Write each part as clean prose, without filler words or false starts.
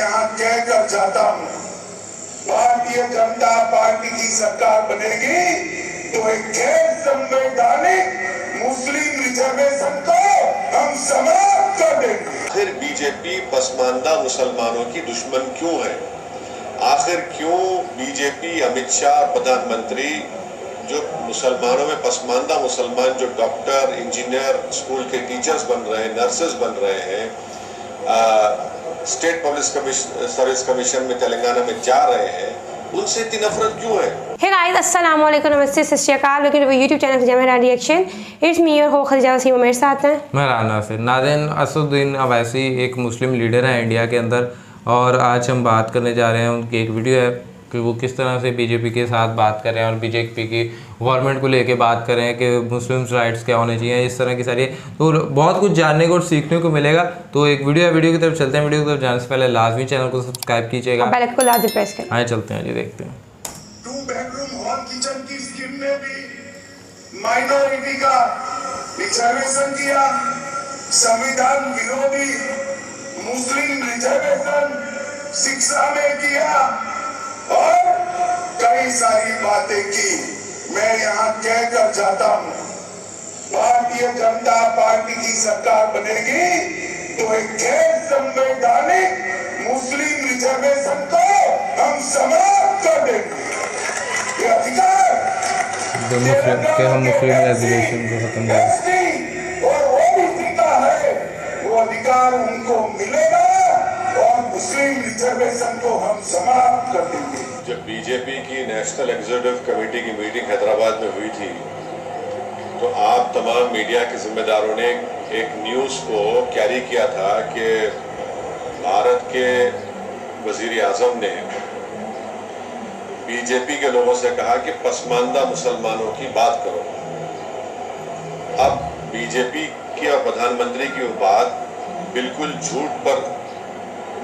यहाँ कहकर जाता हूँ, भारतीय जनता पार्टी की सरकार बनेगी तो एक गैर संवैधानिक मुस्लिम रिजर्वेशन को हम समाप्त कर देंगे। आखिर बीजेपी पसमानदा मुसलमानों की दुश्मन क्यों है? आखिर क्यों बीजेपी अमित शाह प्रधानमंत्री जो मुसलमानों में पसमानदा मुसलमान जो डॉक्टर, इंजीनियर, स्कूल के टीचर्स बन रहे हैं, नर्सेज बन रहे हैं, स्टेट पब्लिक सर्विस कमीशन में तेलंगाना में जा रहे हैं, उनसे इतनी नफरत क्यों है? हे गाइस, अस्सलाम वालेकुम, नमस्ते, सत श्री अकाल। वेलकम टू यूट्यूब चैनल खजाना रिएक्शन। इट्स मी योर हो खदीजा वसीम। मेरे साथ हैं मैं राना से नादिन असदुद्दीन अवैसी, एक मुस्लिम लीडर है इंडिया के अंदर, और आज हम बात करने जा रहे हैं उनकी एक वीडियो है कि वो किस तरह से बीजेपी के साथ बात कर रहे हैं और बीजेपी की गवर्नमेंट को लेके बात कर रहे हैं कि मुस्लिम राइट्स क्या होने चाहिए, इस तरह की सारी, तो बहुत कुछ जानने को और सीखने को मिलेगा। तो एक वीडियो है, वीडियो की तरफ चलते हैं। वीडियो की तरफ जाने से पहले लाजमी चैनल को सब्सक्राइब कीजिएगा, बेल आइकन को लाजमी प्रेस करें। आइए चलते हैं जी, देखते हैं। 2 बेडरूम हॉल किचन की स्कीम में भी माइनॉरिटी का रिजर्वेशन किया, संविधान विरोधी मुस्लिम रिजर्वेशन शिक्षा में किया और कई सारी बातें की। मैं यहाँ कहकर जाता हूँ, भारतीय जनता पार्टी की सरकार बनेगी तो एक गैर संवैधानिक मुस्लिम रिजर्वेशन को हम समाप्त कर देंगे। ये अधिकार हम मुस्लिम रिजर्वेशन को खत्म करें और ओबीसी का है, वो अधिकार उनको मिलेगा और मुस्लिम रिजर्वेशन को हम समाप्त कर देंगे। जब बीजेपी की नेशनल एग्जीक्यूटिव कमेटी की मीटिंग हैदराबाद में हुई थी तो आप तमाम मीडिया के जिम्मेदारों ने एक न्यूज़ को कैरी किया था कि भारत के वजीर आजम ने बीजेपी के लोगों से कहा कि पसमानदा मुसलमानों की बात करो। अब बीजेपी की और प्रधानमंत्री की वो बात बिल्कुल झूठ पर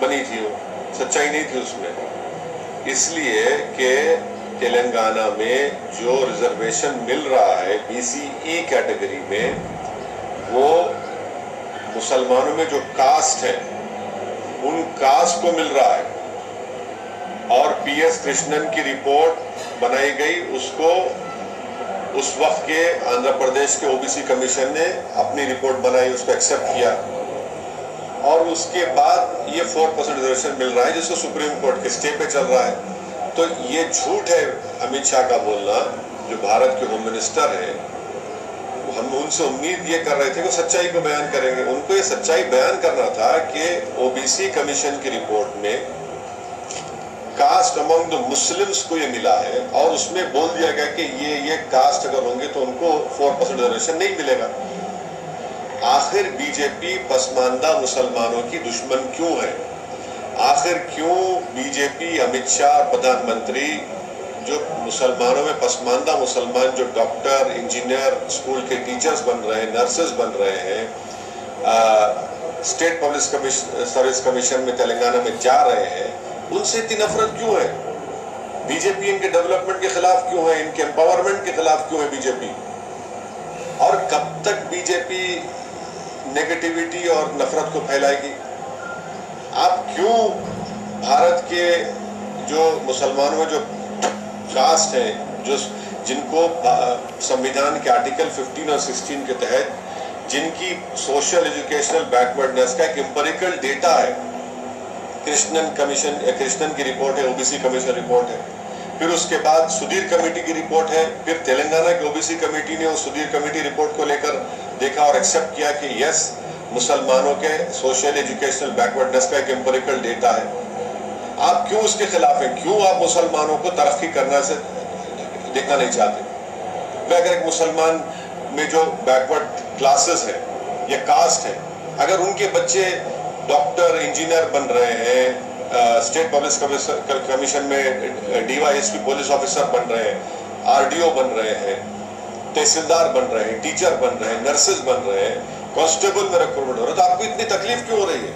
बनी थी, वो सच्चाई नहीं थी उसमें, इसलिए कि तेलंगाना में जो रिजर्वेशन मिल रहा है BCE कैटेगरी में, वो मुसलमानों में जो कास्ट है उन कास्ट को मिल रहा है। और PS कृष्णन की रिपोर्ट बनाई गई, उसको उस वक्त के आंध्र प्रदेश के OBC कमीशन ने अपनी रिपोर्ट बनाई, उसको एक्सेप्ट किया और उसके बाद ये 4% रिजर्वेशन मिल रहा है जिसको सुप्रीम कोर्ट के स्टे पे चल रहा है। तो ये झूठ है अमित शाह का बोलना, जो भारत के होम मिनिस्टर है। हम उनसे उम्मीद ये कर रहे थे कि सच्चाई को बयान करेंगे। उनको ये सच्चाई बयान करना था कि OBC कमीशन की रिपोर्ट में कास्ट अमंग द मुस्लिम्स को ये मिला है और उसमें बोल दिया गया कि ये कास्ट अगर होंगे तो उनको 4% रिजर्वेशन नहीं मिलेगा। आखिर बीजेपी पसमानदा मुसलमानों की दुश्मन क्यों है? आखिर क्यों बीजेपी अमित शाह प्रधानमंत्री जो मुसलमानों में पसमानदा मुसलमान जो डॉक्टर, इंजीनियर, स्कूल के टीचर्स बन रहे हैं, नर्सेज बन रहे हैं, स्टेट पब्लिक सर्विस कमीशन में तेलंगाना में जा रहे हैं, उनसे इतनी नफरत क्यों है? बीजेपी इनके डेवलपमेंट के खिलाफ क्यों है? इनके एम्पावरमेंट के खिलाफ क्यों है बीजेपी? और कब तक बीजेपी नेगेटिविटी और नफरत को फैलाएगी? आप क्यों भारत के जो मुसलमानों में जो कास्ट हैं, जो जिनको संविधान के आर्टिकल 15 और 16 के तहत जिनकी सोशल एजुकेशनल बैकवर्डनेस का एक एम्पिरिकल डेटा है, कृष्णन की रिपोर्ट है, OBC कमीशन रिपोर्ट है, फिर उसके बाद सुधीर कमेटी की रिपोर्ट है, फिर तेलंगाना की OBC कमेटी ने उस सुधीर कमेटी रिपोर्ट को लेकर देखा और एक्सेप्ट किया कि यस, मुसलमानों के सोशल एजुकेशनल बैकवर्डनेस का एक एम्पिरिकल डेटा है। आप क्यों उसके खिलाफ हैं? क्यों आप मुसलमानों को तरक्की करना से देखना नहीं चाहते? अगर एक मुसलमान में जो बैकवर्ड क्लासेस है या कास्ट है, अगर उनके बच्चे डॉक्टर, इंजीनियर बन रहे हैं, स्टेट पब्लिक कमीशन में DYSP पुलिस ऑफिसर बन रहे हैं, RDO बन रहे हैं, तहसीलदार बन रहे हैं, टीचर बन रहे हैं, नर्सेज बन रहे हैं, कांस्टेबल में रिक्रूटमेंट हो रहा है, तो आपको इतनी तकलीफ क्यों हो रही है?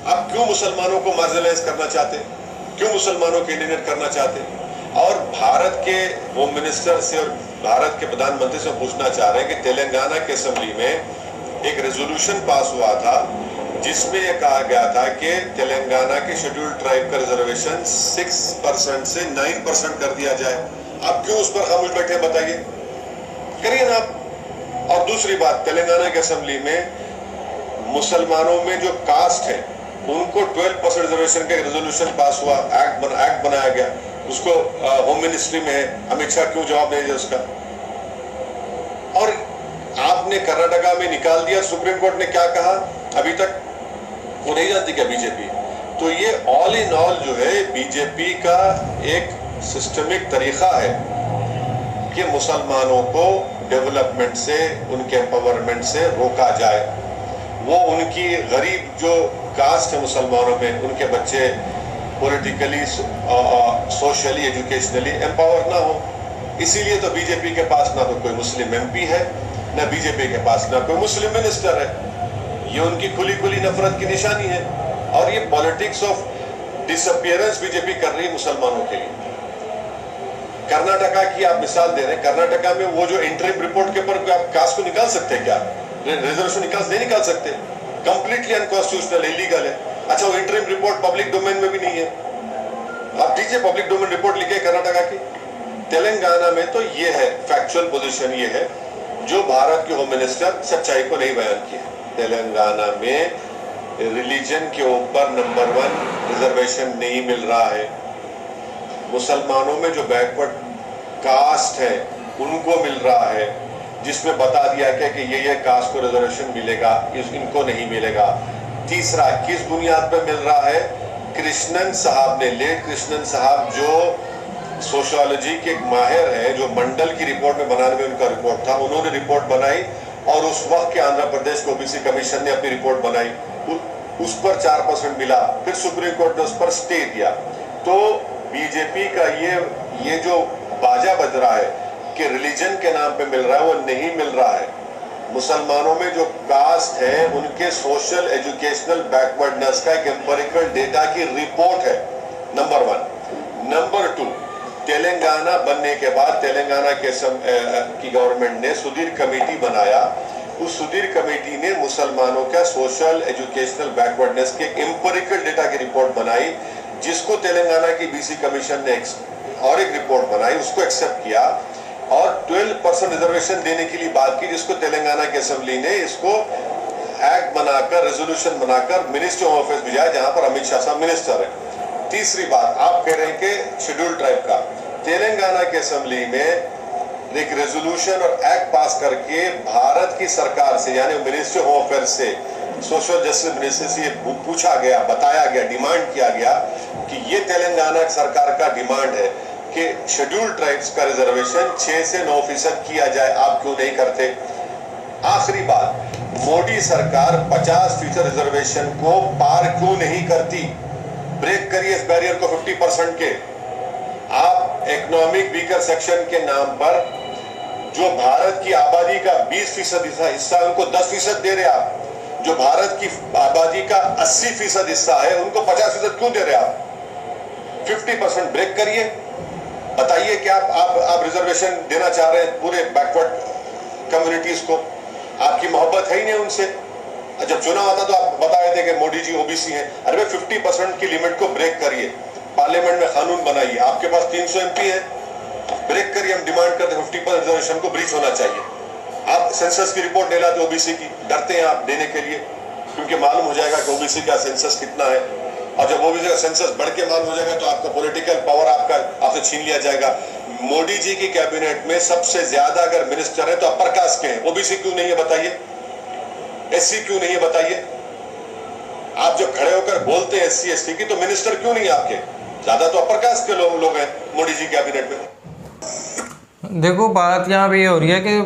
आप क्यों मुसलमानों को मार्जिनलाइज करना चाहते? क्यों मुसलमानों को एलिनेट करना चाहते? और भारत के होम मिनिस्टर से और भारत के प्रधानमंत्री से पूछना चाह रहे हैं कि तेलंगाना की असेंबली में एक रेजोल्यूशन पास हुआ था जिसमें यह कहा गया था कि तेलंगाना के शेड्यूल्ड ट्राइब का रिजर्वेशन 6% से 9% कर दिया जाए। आप क्यों उस पर खामोश बैठे हैं, बताइए, करिए ना आप। और दूसरी बात, तेलंगाना की असेंबली में मुसलमानों में जो कास्ट है उनको 12% रिजर्वेशन का रेजोल्यूशन पास हुआ, एक्ट बनाया गया, उसको होम मिनिस्ट्री में है। अमित शाह क्यों जवाब नहीं दिया उसका? और आपने कर्नाटका में निकाल दिया, सुप्रीम कोर्ट ने क्या कहा अभी तक वो नहीं जानती क्या बीजेपी? तो ये ऑल इन ऑल जो है बीजेपी का एक सिस्टमिक तरीका है कि मुसलमानों को डेवलपमेंट से, उनके एम्पावरमेंट से रोका जाए। वो उनकी गरीब जो कास्ट है मुसलमानों में, उनके बच्चे पॉलिटिकली, सोशली, एजुकेशनली एम्पावर ना हो। इसीलिए तो बीजेपी के पास ना तो कोई मुस्लिम एमपी है, ना बीजेपी के पास ना कोई मुस्लिम मिनिस्टर है। ये उनकी खुली खुली नफरत की निशानी है। और ये पॉलिटिक्स ऑफ डिसअपियरेंस बीजेपी कर रही है मुसलमानों के लिए। कर्नाटका की आप मिसाल दे रहे हैं, कर्नाटका में वो जो इंटरिम रिपोर्ट के ऊपर आप कास्ट को निकाल सकते हैं क्या? रिजर्वेशन नहीं निकाल सकते, कंप्लीटली अनकॉन्स्टिट्यूशनल, इलीगल है। अच्छा, वो इंटरिम रिपोर्ट पब्लिक डोमेन में भी नहीं है। आप दीजिए पब्लिक डोमेन रिपोर्ट लिखे कर्नाटका की। तेलंगाना में तो ये है, फैक्चुअल पोजीशन ये है जो भारत के होम मिनिस्टर सच्चाई को नहीं बयान किया। तेलंगाना में रिलीजन के ऊपर नंबर 1 रिजर्वेशन नहीं मिल रहा है। मुसलमानों में जो बैकवर्ड कास्ट है उनको मिल रहा है, जिसमें बता दिया गया कि ये कास्ट को रिजर्वेशन मिलेगा, इनको नहीं मिलेगा। तीसरा, किस बुनियाद पर मिल रहा है? कृष्णन साहब ने, लेट कृष्णन साहब जो सोशियोलॉजी के एक माहिर है, जो मंडल की रिपोर्ट में बनाने में उनका रिपोर्ट था, उन्होंने रिपोर्ट बनाई और उस वक्त के आंध्र प्रदेश को ओबीसी कमीशन ने अपनी रिपोर्ट बनाई, उस पर 4% मिला। फिर सुप्रीम कोर्ट ने उस पर स्टे दिया। तो बीजेपी का ये जो बाजा बज रहा है कि रिलीजन के नाम पे मिल रहा है, वो नहीं मिल रहा है। मुसलमानों में जो कास्ट है उनके सोशल एजुकेशनल बैकवर्डनेस का एक एम्पिरिकल डेटा की रिपोर्ट है, नंबर 1। नंबर 2, तेलंगाना बनने के बाद तेलंगाना की गवर्नमेंट ने सुधीर कमेटी बनाया। उस सुधीर कमेटी ने मुसलमानों का सोशल एजुकेशनल बैकवर्डनेस के एम्पिरिकल डेटा की रिपोर्ट बनाई, जिसको तेलंगाना की बीसी कमीशन ने और एक रिपोर्ट बनाई, उसको एक्सेप्ट किया और 12% रिजर्वेशन देने के लिए बात की, जिसको तेलंगाना की असेंबली ने इसको एक्ट बनाकर, रेजोल्यूशन बनाकर मिनिस्ट्री ऑफ अफेयर्स भेजा, जहां पर अमित शाह साहब मिनिस्टर है। तीसरी बात, आप कह रहे हैं कि शेड्यूल्ड ट्राइब का, तेलंगाना की असेंबली में एक रेजोल्यूशन और एक्ट पास करके भारत की सरकार से, यानी मिनिस्ट्री ऑफ अफेयर्स से, सोशल जस्टिस मिनिस्ट्री से पूछा गया, बताया गया, डिमांड किया गया कि ये तेलंगाना सरकार का डिमांड है कि शेड्यूल्ड ट्राइब्स का रिजर्वेशन 6 से 9% किया जाए, आप क्यों नहीं करते? आखिरी बात, मोदी सरकार 50% रिजर्वेशन को पार क्यों नहीं करती? ब्रेक करिए इस बैरियर को 50% के। आप इकोनॉमिक वीकर सेक्शन के नाम पर जो भारत की आबादी का 20% हिस्सा है उनको 10% दे रहे आप, जो भारत की आबादी का 80% हिस्सा है उनको 50% क्यों दे रहे आप? 50% ब्रेक करिए, बताइए कि आप रिजर्वेशन देना चाह रहे हैं पूरे बैकवर्ड कम्युनिटीज को, आपकी मोहब्बत है ही नहीं उनसे। जब चुनाव आता तो आप बताए थे कि मोदी जी ओबीसी हैं। अरे 50% की लिमिट को ब्रेक करिए, पार्लियामेंट में कानून बनाइए, आपके पास 300 एमपी है, ब्रेक करिए। हम डिमांड करते हैं 50% रिजर्वेशन को ब्रीच होना चाहिए। आप सेंसस की रिपोर्ट नहीं लाते ओबीसी की, डरते हैं आप देने के लिए, क्योंकि मालूम हो जाएगा कि ओबीसी का सेंसस कितना है, और जब ओबीसी का सेंसस बढ़ के मालूम हो जाएगा तो आपका पॉलिटिकल पावर आपसे छीन लिया जाएगा। मोदी जी की कैबिनेट में सबसे ज्यादा अगर मिनिस्टर है तो अपर कास्ट के हैं, ओबीसी क्यों नहीं है बताइए? एससी क्यों नहीं है बताइए? आप जब खड़े होकर बोलते हैं एससी एसटी की, तो मिनिस्टर क्यों नहीं है आपके? ज्यादा तो अपर कास्ट के लोग हैं मोदी जी कैबिनेट में। देखो, बात यहाँ पे ये हो रही है कि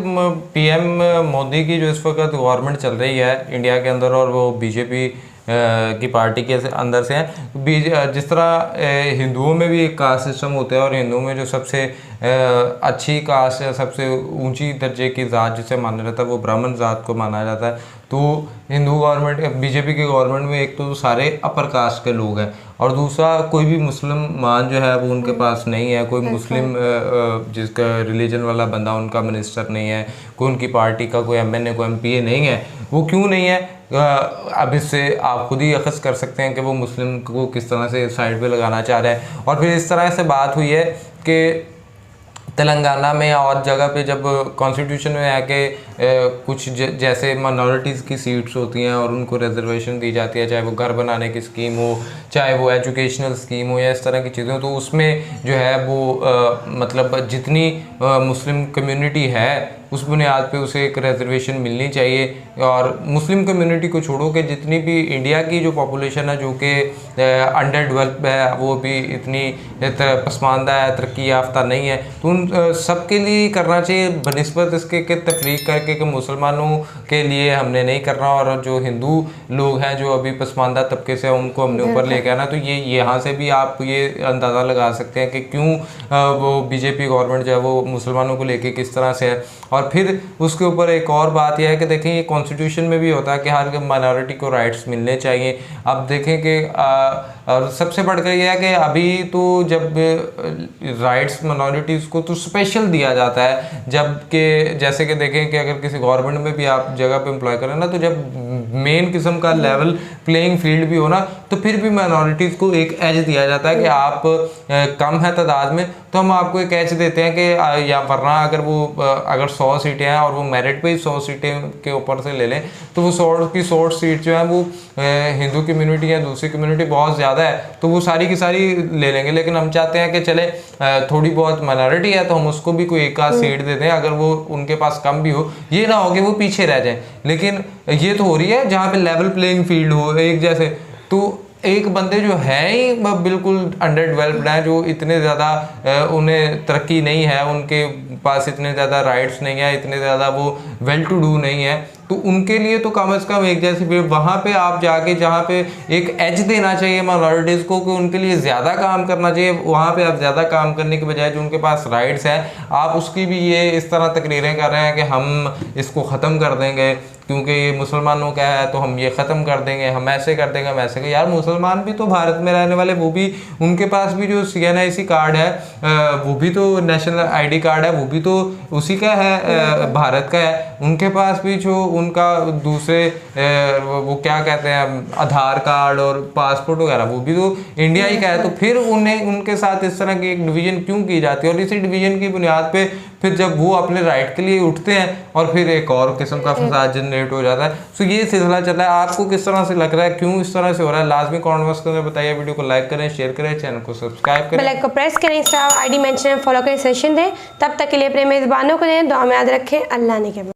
पीएम मोदी की जो इस वक्त गवर्नमेंट चल रही है इंडिया के अंदर, और वो बीजेपी की पार्टी के अंदर से हैं। जिस तरह हिंदुओं में भी एक कास्ट सिस्टम होता है, और हिंदुओं में जो सबसे अच्छी कास्ट है, सबसे ऊंची दर्जे की ज़ात जिसे माना जाता है, वो ब्राह्मण ज़ात को माना जाता है। तो हिंदू गवर्नमेंट, बीजेपी के गवर्नमेंट में एक तो सारे अपर कास्ट के लोग हैं, और दूसरा कोई भी मुसलमान जो है वो उनके पास नहीं है, कोई मुस्लिम जिसका रिलीजन वाला बंदा उनका मिनिस्टर नहीं है, कोई उनकी पार्टी का कोई एमएनए, कोई एमपीए नहीं है। वो क्यों नहीं है? अब इससे आप खुद ही अखज़ कर सकते हैं कि वो मुस्लिम को किस तरह से साइड पे लगाना चाह रहा है। और फिर इस तरह से बात हुई है कि तेलंगाना में और जगह पे जब कॉन्स्टिट्यूशन में आके कुछ जैसे माइनॉरिटीज़ की सीट्स होती हैं और उनको रिजर्वेशन दी जाती है, चाहे वो घर बनाने की स्कीम हो, चाहे वो एजुकेशनल स्कीम हो या इस तरह की चीज़ें हो, तो उसमें जो है वो मतलब जितनी मुस्लिम कम्युनिटी है उस बुनियाद पे उसे एक रिजर्वेशन मिलनी चाहिए। और मुस्लिम कम्युनिटी को छोड़ो कि जितनी भी इंडिया की जो पॉपुलेशन है जो कि अंडर डेवलप है, वो भी इतनी पसमानदा है, तरक्की याफ्ता नहीं है, तो उन सबके लिए करना चाहिए बनिस्बत इसके कि तफरीक करके कि मुसलमानों के लिए हमने नहीं करना और जो हिंदू लोग हैं जो अभी पसमानदा तबके से उनको हमने ऊपर लेके आना। तो ये यहाँ से भी आप ये अंदाज़ा लगा सकते हैं कि क्यों वो बीजेपी गवर्नमेंट जो है वो मुसलमानों को लेके किस तरह से है। और फिर उसके ऊपर एक और बात यह है कि देखें ये कॉन्स्टिट्यूशन में भी होता है कि हर माइनॉरिटी को राइट्स मिलने चाहिए। अब देखें कि और सबसे बढ़कर यह है कि अभी तो जब राइट्स माइनॉरिटीज़ को तो स्पेशल दिया जाता है, जबकि जैसे कि देखें कि अगर किसी गवर्नमेंट में भी आप जगह पे एम्प्लॉय करें ना, तो जब मेन किस्म का लेवल प्लेइंग फील्ड भी हो ना, तो फिर भी माइनॉरिटीज़ को एक एज दिया जाता है कि आप कम है तादाद में तो हम आपको एक एज देते हैं कि या वरना अगर 100 सीटें हैं और वो मेरिट पे ही 100 सीटें के ऊपर से ले लें तो वो 100 की 100 सीट जो है वो हिंदू कम्युनिटी या दूसरी कम्युनिटी बहुत ज़्यादा है तो वो सारी की सारी ले लेंगे। लेकिन हम चाहते हैं कि चले थोड़ी बहुत माइनॉरिटी है तो हम उसको भी कोई एक आध सीट दे दें, अगर वो उनके पास कम भी हो, ये ना हो कि वो पीछे रह जाए। लेकिन ये तो हो रही है जहाँ पे लेवल प्लेइंग फील्ड हो एक जैसे, तो एक बंदे जो हैं ही बिल्कुल अंडर डेवलप्ड हैं, जो इतने ज़्यादा उन्हें तरक्की नहीं है, उनके पास इतने ज़्यादा राइट्स नहीं है, इतने ज़्यादा वो वेल टू डू नहीं है, तो उनके लिए तो कम से कम एक जैसी फिर वहाँ पे आप जाके जहाँ पे एक एज देना चाहिए माइनॉरिटीज़ को कि उनके लिए ज़्यादा काम करना चाहिए, वहाँ पे आप ज़्यादा काम करने के बजाय जो उनके पास राइट्स हैं आप उसकी भी ये इस तरह तकरीरें कर रहे हैं कि हम इसको ख़त्म कर देंगे क्योंकि ये मुसलमानों का है तो हम ये ख़त्म कर देंगे, हम ऐसे कर देंगे, हम ऐसे कर। यार मुसलमान भी तो भारत में रहने वाले, वो भी उनके पास भी जो CNIC कार्ड है वो भी तो नेशनल ID कार्ड है, वो भी तो उसी का है, भारत का है। उनके पास भी जो उनका दूसरे वो क्या कहते हैं आधार कार्ड और पासपोर्ट वगैरह वो भी तो इंडिया ही का है, तो फिर उन्हें उनके साथ इस तरह की एक डिवीज़न क्यों की जाती है? और इसी डिवीज़न की बुनियाद पे फिर जब वो अपने राइट के लिए उठते हैं और फिर एक और किस्म का फसाद जनरेट हो जाता है। सो ये सिलसिला चल रहा है। आपको किस तरह से लग रहा है, क्यों इस तरह से हो रहा है? लाजमी कमेंट बॉक्स में बताइए। वीडियो को लाइक करें, शेयर करें, चैनल को सब्सक्राइब करें, बेल आइकन को प्रेस करें, इंस्टा ID मेंशन फॉलो करें, सेशन दें। तब तक के लिए अपने मेज़बानों को दें, दुआ में याद रखें। अल्लाह ने के